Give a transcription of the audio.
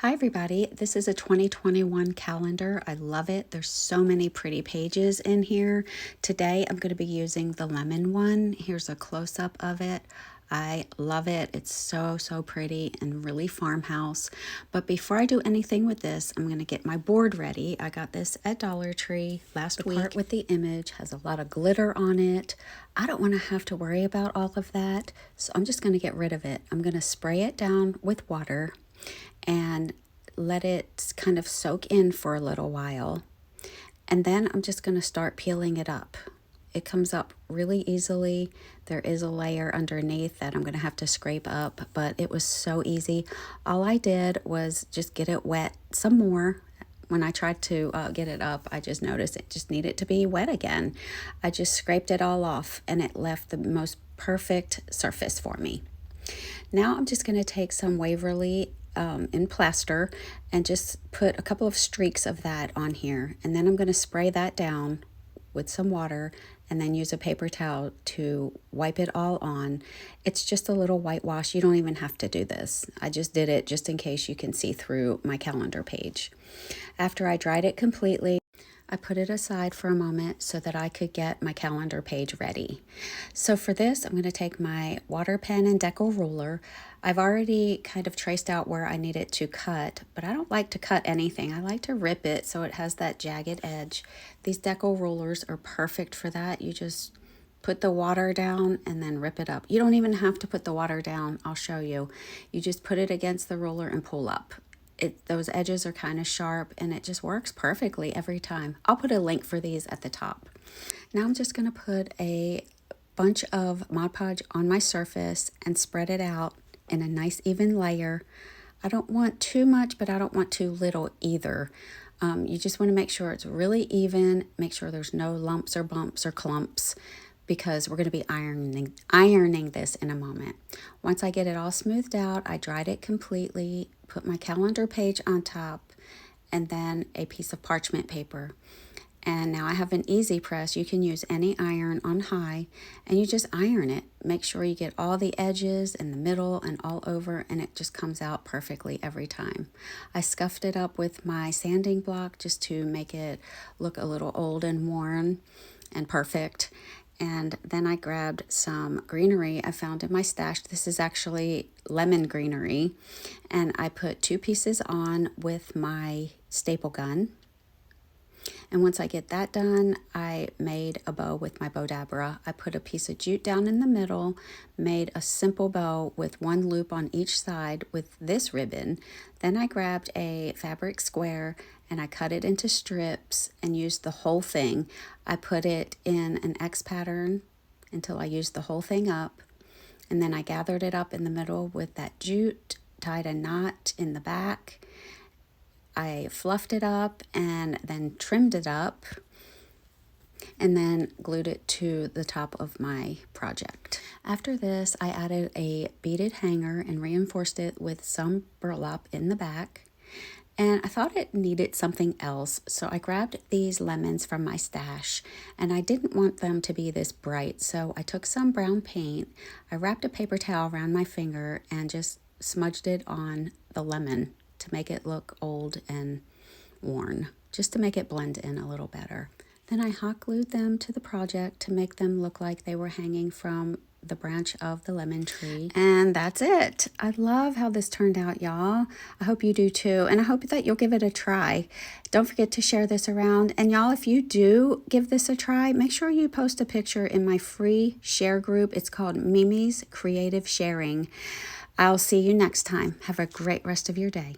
Hi everybody, this is a 2021 calendar. I love it. There's so many pretty pages in here. Today I'm going to be using the lemon one. Here's a close-up of it. I love it. It's so pretty and really farmhouse. But before I do anything with this, I'm going to get my board ready. I got this at Dollar Tree last week. The part with the image has a lot of glitter on it. I don't want to have to worry about all of that, so I'm just going to get rid of it. I'm going to spray it down with water and let it kind of soak in for a little while. And then I'm just going to start peeling it up. It comes up really easily. There is a layer underneath that I'm going to have to scrape up, but it was so easy. All I did was just get it wet some more. When I tried to get it up, I just noticed it just needed to be wet again. I just scraped it all off and it left the most perfect surface for me. Now I'm just going to take some Waverly in plaster and just put a couple of streaks of that on here, and then I'm going to spray that down with some water and then use a paper towel to wipe it all on. It's just a little whitewash. You don't even have to do this. I just did it just in case you can see through my calendar page. After I dried it completely, I put it aside for a moment so that I could get my calendar page ready. So for this, I'm going to take my water pen and Deco Roller. I've already kind of traced out where I need it to cut, but I don't like to cut anything. I like to rip it so it has that jagged edge. These Deco Rollers are perfect for that. You just put the water down and then rip it up. You don't even have to put the water down. I'll show you. You just put it against the roller and pull up. Those edges are kind of sharp and it just works perfectly every time. I'll put a link for these at the top. Now I'm just going to put a bunch of Mod Podge on my surface and spread it out in a nice even layer. I don't want too much, but I don't want too little either. You just want to make sure it's really even, make sure there's no lumps or bumps or clumps, because we're going to be ironing this in a moment. Once I get it all smoothed out, I dried it completely, put my calendar page on top, and then a piece of parchment paper. And now I have an easy press. You can use any iron on high, and you just iron it. Make sure you get all the edges in the middle and all over, and it just comes out perfectly every time. I scuffed it up with my sanding block just to make it look a little old and worn and perfect. And then I grabbed some greenery I found in my stash. This is actually lemon greenery. And I put 2 pieces on with my staple gun. And once I get that done, I made a bow with my bow dabra. I put a piece of jute down in the middle, made a simple bow with 1 loop on each side with this ribbon. Then I grabbed a fabric square and I cut it into strips and used the whole thing. I put it in an X pattern until I used the whole thing up. And then I gathered it up in the middle with that jute, tied a knot in the back. I fluffed it up and then trimmed it up and then glued it to the top of my project. After this, I added a beaded hanger and reinforced it with some burlap in the back. And I thought it needed something else, so I grabbed these lemons from my stash, and I didn't want them to be this bright, so I took some brown paint, I wrapped a paper towel around my finger, and just smudged it on the lemon to make it look old and worn, just to make it blend in a little better. Then I hot glued them to the project to make them look like they were hanging from the branch of the lemon tree. And that's it. I love how this turned out, y'all. I hope you do too, and I hope that you'll give it a try. Don't forget to share this around, and y'all, if you do give this a try, make sure you post a picture in my free share group. It's called Mimi's Creative Sharing. I'll see you next time. Have a great rest of your day.